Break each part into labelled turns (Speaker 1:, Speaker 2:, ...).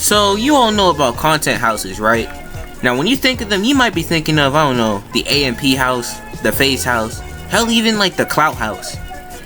Speaker 1: So you all know about content houses, right? Now when you think of them, you might be thinking of, I don't know, the AMP house, the Face house, hell even like the Clout house.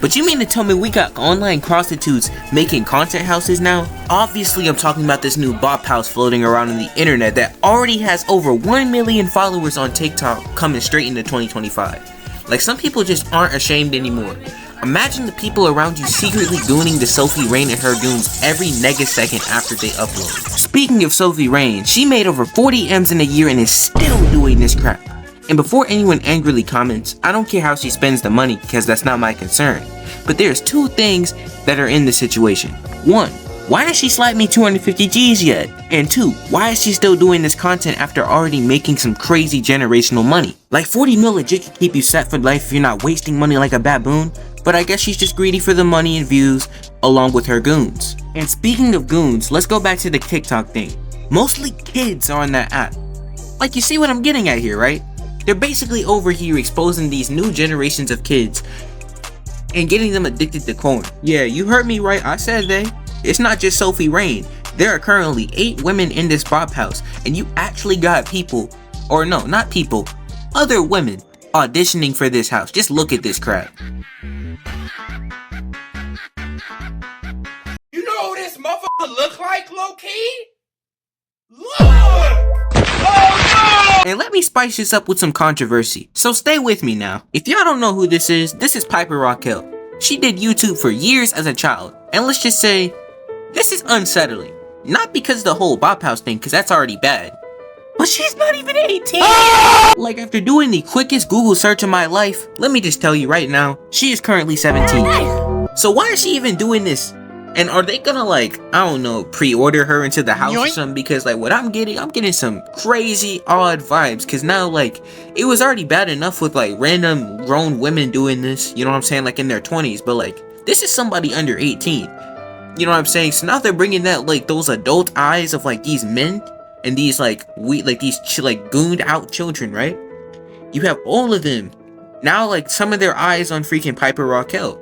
Speaker 1: But you mean to tell me we got online prostitutes making content houses now? Obviously I'm talking about this new bop house floating around on the internet that already has over 1 million followers on TikTok coming straight into 2025. Like, some people just aren't ashamed anymore. Imagine the people around you secretly gooning the Sophie Rain and her goons every negasecond after they upload. Speaking of Sophie Rain, she made over 40 M's in a year and is still doing this crap. And before anyone angrily comments, I don't care how she spends the money because that's not my concern. But there's two things that are in the situation. One, why has she slapped me 250 G's yet? And two, why is she still doing this content after already making some crazy generational money? Like 40 mil legit can keep you set for life if you're not wasting money like a baboon. But I guess she's just greedy for the money and views along with her goons. And speaking of goons, let's go back to the TikTok thing. Mostly kids are on that app. Like, you see what I'm getting at here, right? They're basically over here exposing these new generations of kids and getting them addicted to corn. Yeah, you heard me right, I said they. It's not just Sophie Rain. There are currently 8 women in this bop house, and you actually got people, or no, not people, other women auditioning for this house. Just look at this crap.
Speaker 2: You know who this motherfucker look like, low-key? Lord! Oh no!
Speaker 1: And let me spice this up with some controversy, so stay with me now. If y'all don't know who this is Piper Raquel. She did YouTube for years as a child, and let's just say, this is unsettling. Not because of the whole bop house thing, because that's already bad, but she's not even 18! Like, after doing the quickest Google search of my life, let me just tell you right now, she is currently 17. So why is she even doing this? And are they gonna, like, I don't know, pre-order her into the house or something? Because, like, what I'm getting some crazy odd vibes. Because now, like, it was already bad enough with, like, random grown women doing this, you know what I'm saying, like, in their 20s. But, like, this is somebody under 18. You know what I'm saying? So now they're bringing that, like, those adult eyes of, like, these men and these, like, these gooned out children, right? You have all of them now, like, some of their eyes on freaking Piper Raquel.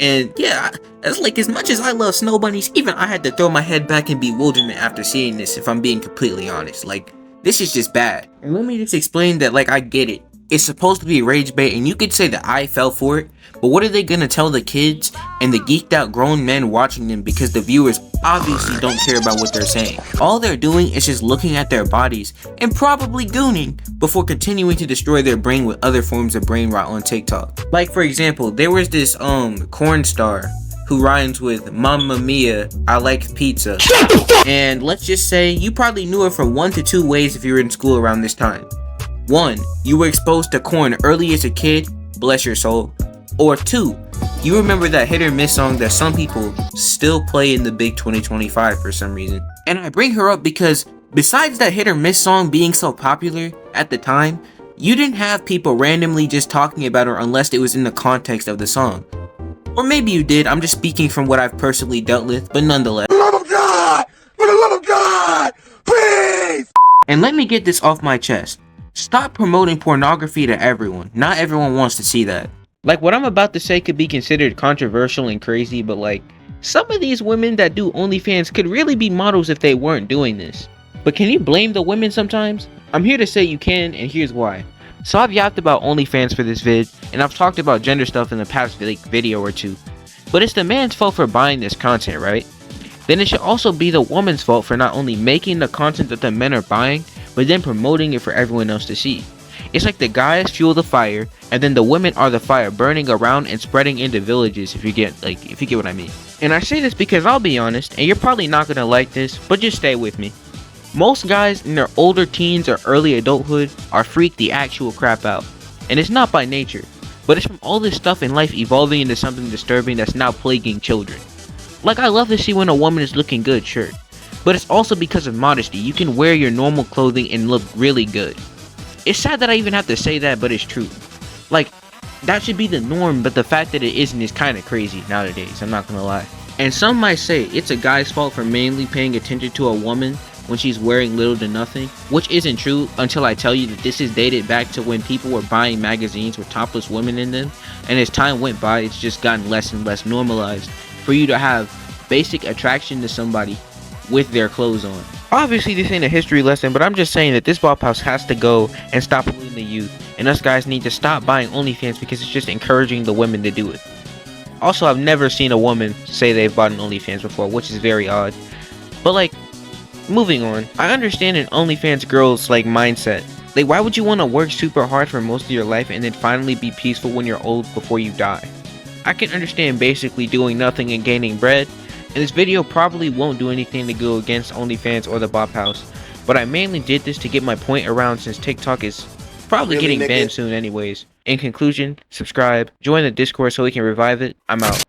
Speaker 1: And yeah, as much as I love snow bunnies, even I had to throw my head back in bewilderment after seeing this, if I'm being completely honest. Like, this is just bad. And let me just explain that, like, I get it. It's supposed to be rage bait, and you could say that I fell for it, but what are they gonna tell the kids and the geeked out grown men watching them, because the viewers obviously don't care about what they're saying. All they're doing is just looking at their bodies and probably gooning before continuing to destroy their brain with other forms of brain rot on TikTok. Like, for example, there was this corn star who rhymes with Mamma Mia, I like pizza. And let's just say you probably knew her from 1 to 2 ways if you were in school around this time. 1, you were exposed to corn early as a kid, bless your soul. Or 2, you remember that hit or miss song that some people still play in the big 2025 for some reason. And I bring her up because besides that hit or miss song being so popular at the time, you didn't have people randomly just talking about her unless it was in the context of the song. Or maybe you did, I'm just speaking from what I've personally dealt with, but nonetheless.
Speaker 2: For the love of God! For the love of God! Please!
Speaker 1: And let me get this off my chest. Stop promoting pornography to everyone. Not everyone wants to see that. Like, what I'm about to say could be considered controversial and crazy, but like, some of these women that do OnlyFans could really be models if they weren't doing this. But can you blame the women sometimes? I'm here to say you can, and here's why. So I've yapped about OnlyFans for this vid, and I've talked about gender stuff in the past video or two. But it's the man's fault for buying this content, right? Then it should also be the woman's fault for not only making the content that the men are buying, but then promoting it for everyone else to see. It's like the guys fuel the fire, and then the women are the fire burning around and spreading into villages, if you get what I mean. And I say this because I'll be honest, and you're probably not gonna like this, but just stay with me. Most guys in their older teens or early adulthood are freaked the actual crap out. And it's not by nature, but it's from all this stuff in life evolving into something disturbing that's now plaguing children. Like, I love to see when a woman is looking good, sure. But it's also because of modesty. You can wear your normal clothing and look really good. It's sad that I even have to say that, but it's true. Like, that should be the norm, but the fact that it isn't is kind of crazy nowadays, I'm not gonna lie. And some might say it's a guy's fault for mainly paying attention to a woman when she's wearing little to nothing, which isn't true until I tell you that this is dated back to when people were buying magazines with topless women in them, and as time went by, it's just gotten less and less normalized for you to have basic attraction to somebody with their clothes on. Obviously, this ain't a history lesson, but I'm just saying that this bop house has to go and stop polluting the youth. And us guys need to stop buying OnlyFans because it's just encouraging the women to do it. Also, I've never seen a woman say they've bought an OnlyFans before, which is very odd. But like, moving on, I understand an OnlyFans girl's like mindset. Like, why would you want to work super hard for most of your life and then finally be peaceful when you're old before you die? I can understand basically doing nothing and gaining bread, and this video probably won't do anything to go against OnlyFans or the Bop House, but I mainly did this to get my point around since TikTok is probably
Speaker 3: Really,
Speaker 1: getting
Speaker 3: nigga?
Speaker 1: banned soon anyways. In conclusion, subscribe, join the Discord so we can revive it. I'm out.